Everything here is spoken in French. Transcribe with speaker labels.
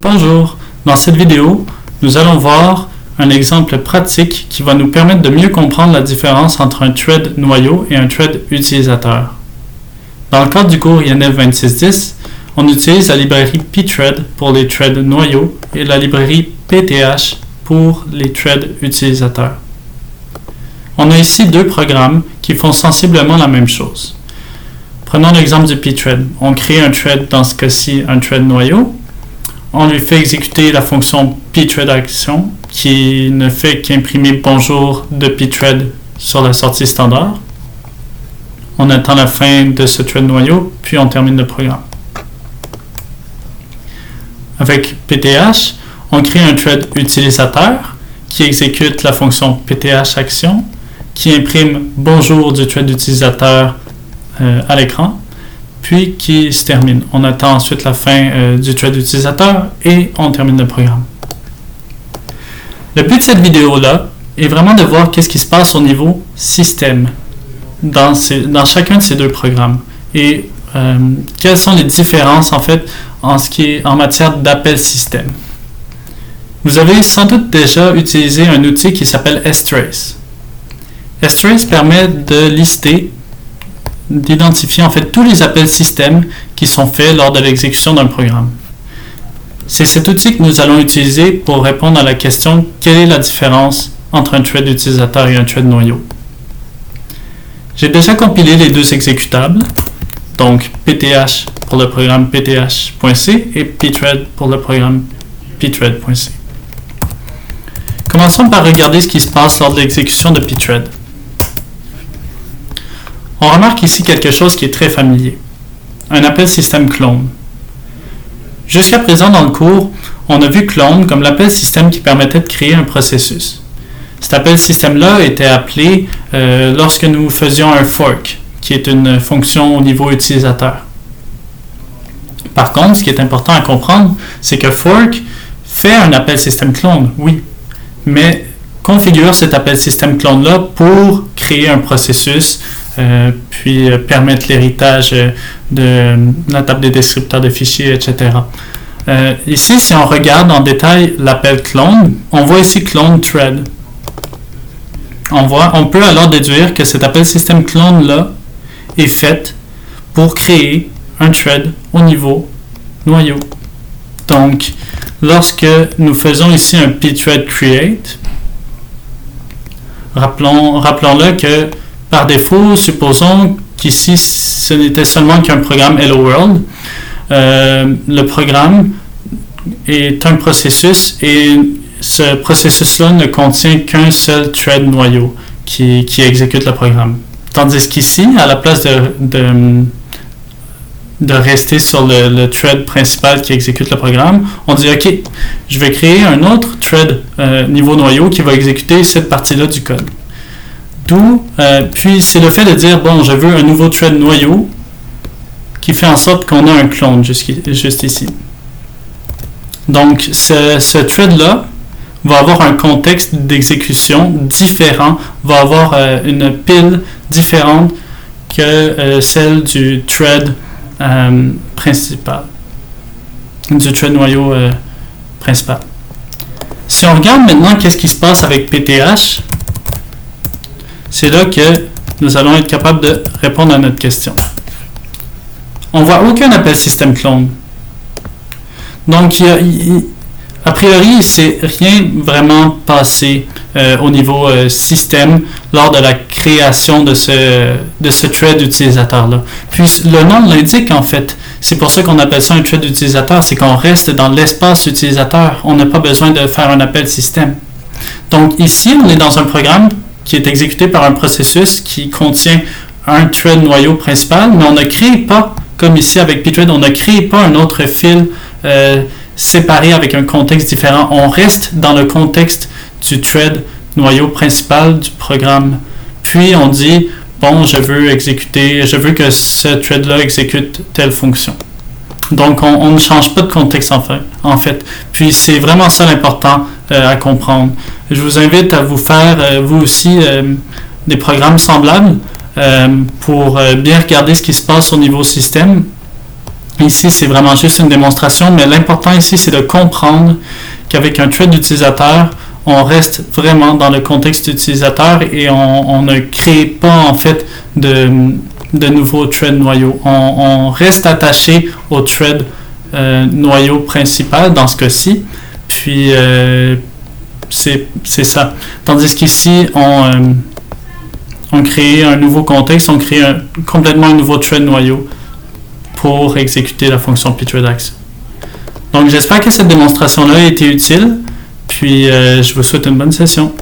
Speaker 1: Bonjour, dans cette vidéo, nous allons voir un exemple pratique qui va nous permettre de mieux comprendre la différence entre un thread noyau et un thread utilisateur. Dans le cadre du cours INF 2610, on utilise la librairie pthread pour les threads noyaux et la librairie pth pour les threads utilisateurs. On a ici deux programmes qui font sensiblement la même chose. Prenons l'exemple du pthread. On crée un thread, dans ce cas-ci un thread noyau. On lui fait exécuter la fonction pthread_action qui ne fait qu'imprimer bonjour de pthread sur la sortie standard. On attend la fin de ce thread noyau, puis on termine le programme. Avec pth, on crée un thread utilisateur qui exécute la fonction pth_action qui imprime bonjour du thread utilisateur à l'écran, puis qui se termine. On attend ensuite la fin du thread utilisateur et on termine le programme. Le but de cette vidéo-là est vraiment de voir qu'est-ce qui se passe au niveau système dans chacun de ces deux programmes et quelles sont les différences en fait en matière d'appel système. Vous avez sans doute déjà utilisé un outil qui s'appelle strace. strace permet de lister, d'identifier en fait tous les appels système qui sont faits lors de l'exécution d'un programme. C'est cet outil que nous allons utiliser pour répondre à la question quelle est la différence entre un thread utilisateur et un thread noyau. J'ai déjà compilé les deux exécutables, donc pth pour le programme pth.c et pthread pour le programme pthread.c. Commençons par regarder ce qui se passe lors de l'exécution de pthread. On remarque ici quelque chose qui est très familier, un appel système clone. Jusqu'à présent dans le cours, on a vu clone comme l'appel système qui permettait de créer un processus. Cet appel système-là était appelé lorsque nous faisions un fork, qui est une fonction au niveau utilisateur. Par contre, ce qui est important à comprendre, c'est que fork fait un appel système clone, oui, mais configure cet appel système clone-là pour créer un processus puis permettre l'héritage de la table des descripteurs de fichiers, etc. Ici, si on regarde en détail l'appel clone, on voit ici clone thread. On peut alors déduire que cet appel système clone-là est fait pour créer un thread au niveau noyau. Donc, lorsque nous faisons ici un pthread create, rappelons-le que par défaut, supposons qu'ici, ce n'était seulement qu'un programme Hello World. Le programme est un processus et ce processus-là ne contient qu'un seul thread noyau qui exécute le programme. Tandis qu'ici, à la place de rester sur le thread principal qui exécute le programme, on dit « Ok, je vais créer un autre thread niveau noyau qui va exécuter cette partie-là du code. » Puis c'est le fait de dire, bon, je veux un nouveau thread noyau qui fait en sorte qu'on a un clone juste ici. Donc, ce thread-là va avoir un contexte d'exécution différent, va avoir une pile différente que celle du thread principal, du thread noyau principal. Si on regarde maintenant qu'est-ce qui se passe avec pth, c'est là que nous allons être capables de répondre à notre question. On ne voit aucun appel système clone. Donc, a priori, il ne s'est rien vraiment passé au niveau système lors de la création de ce thread utilisateur-là. Puis, le nom l'indique en fait. C'est pour ça qu'on appelle ça un thread utilisateur, c'est qu'on reste dans l'espace utilisateur. On n'a pas besoin de faire un appel système. Donc, ici, on est dans un programme qui est exécuté par un processus qui contient un thread noyau principal, mais on ne crée pas, comme ici avec pthread, on ne crée pas un autre fil séparé avec un contexte différent. On reste dans le contexte du thread noyau principal du programme. Puis on dit, bon, je veux que ce thread-là exécute telle fonction. Donc on ne change pas de contexte en fait. Puis c'est vraiment ça l'important à comprendre. Je vous invite à vous faire, vous aussi, des programmes semblables pour bien regarder ce qui se passe au niveau système Ici, c'est vraiment juste une démonstration, mais l'important ici, c'est de comprendre qu'avec un thread d'utilisateur, on reste vraiment dans le contexte utilisateur et on ne crée pas en fait de nouveaux threads noyaux. On reste attaché au thread noyau principal dans ce cas-ci. Puis c'est ça. Tandis qu'ici, on crée un nouveau contexte, on crée complètement un nouveau thread noyau pour exécuter la fonction pthreadax. Donc j'espère que cette démonstration-là a été utile. Puis je vous souhaite une bonne session.